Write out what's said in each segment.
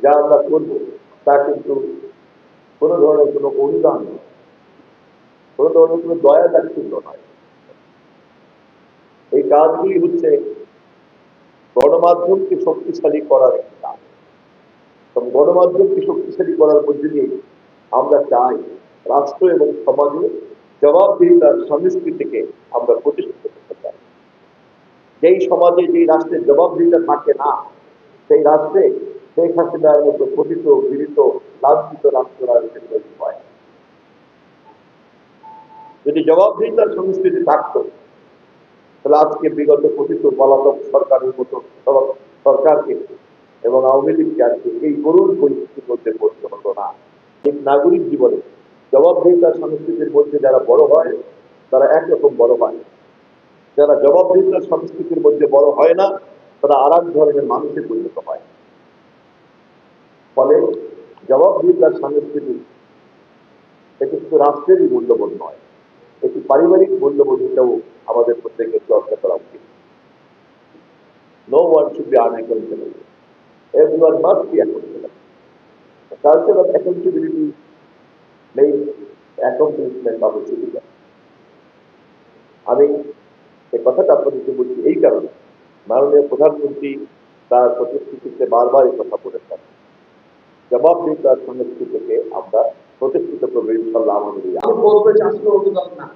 যা আমরা করবো তা কিন্তু কোনো ধরনের কোনো অনুদান নয়, কোনো ধরনের কোনো দয়া দাক্ষিণ্য নয়। এই কাজগুলি হচ্ছে গণমাধ্যমকে শক্তিশালী করার একটি কাজ। গণমাধ্যমকে শক্তিশালী করার মধ্যে দিয়ে আমরা চাই রাষ্ট্র এবং সমাজে জবাবদিহিতার সংস্কৃতিকে আমরা প্রতিষ্ঠিত করতে চাই। যেই সমাজে যেই রাষ্ট্রের জবাবদিহিতা থাকে না, সেই রাষ্ট্রে শেখ হাসিনার মতো পতিত পীড়িত লাঞ্ছিত রাষ্ট্র রাজনীতি তৈরি হয়। যদি জবাবদিহিতার সংস্কৃতি থাকতো তাহলে আজকে বিগত পতিত পলাতক সরকারের মতো সরকারকে এবং আওয়ামী লীগকে আজকে এই করুণ পরিস্থিতির মধ্যে পড়তে হতো না। ঠিক নাগরিক জীবনে জবাবদিহিতার সংস্কৃতির মধ্যে যারা বড় হয় তারা একরকম বড় হয়, যারা জবাবদিহিতার সংস্কৃতির মধ্যে বড় হয় না তারা আর এক ধরনের মানুষে পরিণত হয়। ফলে জবাবদিহিতার সংস্কৃতি এটি শুধু রাষ্ট্রেরই মূল্যবোধ নয়, এটি পারিবারিক মূল্যবোধটাও আমাদের প্রত্যেকের চর্চা করা উচিত। No one should be unaccountable. Everyone must be accountable. The culture of accountability makes accomplishment of a citizen. আমি এই কথাটা আপনাদেরকে বলছি এই কারণে, মাননীয় প্রধানমন্ত্রী তার প্রতিশ্রুতিতে বারবার এই কথা বলেছেন, জবাবদিহিতার সংস্কৃতিকে আমরা প্রতিষ্ঠিত করবো ইনশাআল্লাহ। আমাদের আমি বলতে চাচ্ছি অভিযোগ না,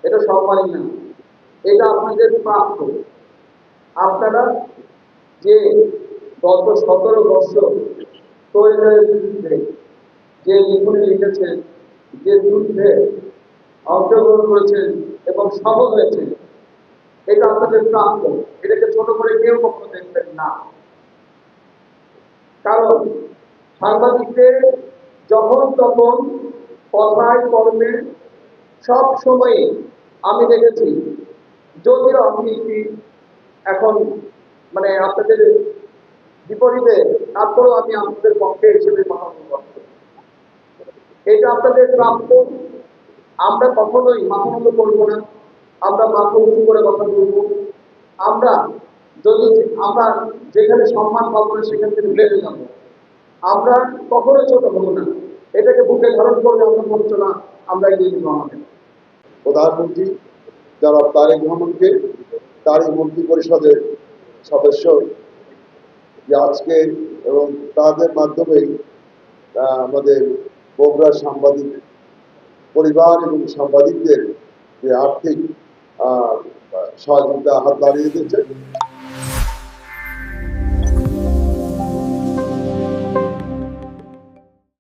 এটা সম্মানই না, এটা আপনাদের প্রাপ্য। আপনারা যে গত 17 বছর তৈরির বিরুদ্ধে যে লিখনি লিখেছেন, যে যুদ্ধে অংশগ্রহণ করেছেন এবং সফল হয়েছেন, এটা আপনাদের প্রাপ্য। এটাকে ছোট করে কেউ কখনো দেখবেন না। কারণ সাংবাদিকদের যখন তখন কথায় কর্মে সব সময় আমি দেখেছি, যদিও আমি এখন মানে আপনাদের বিপরীতে, তারপরেও আমি আপনাদের পক্ষে হিসেবে কথা বলব। এটা আপনাদের প্রাপ্য। আমরা কখনোই মাথা নত করবো না, আমরা মাথা উঁচু করে কথা বলবো। আমরা যদি আমরা যেখানে সম্মান পাবো না সেখান থেকে বেড়ে যাবো। আমরা কখনোই ছোট হবো না, এটাকে বুকে ধারণ করে আমরা বলছো না, আমরা এগিয়ে নিব আমাদের। প্রধানমন্ত্রী যারা তারেক রহমানকে তারই মন্ত্রী পরিষদের সদস্য যে আজকে এবং তাদের মাধ্যমেই আমাদের বগুড়ার সাংবাদিক পরিবার এবং সাংবাদিকদের যে আর্থিক সহযোগিতা হাত বাড়িয়ে দিয়েছে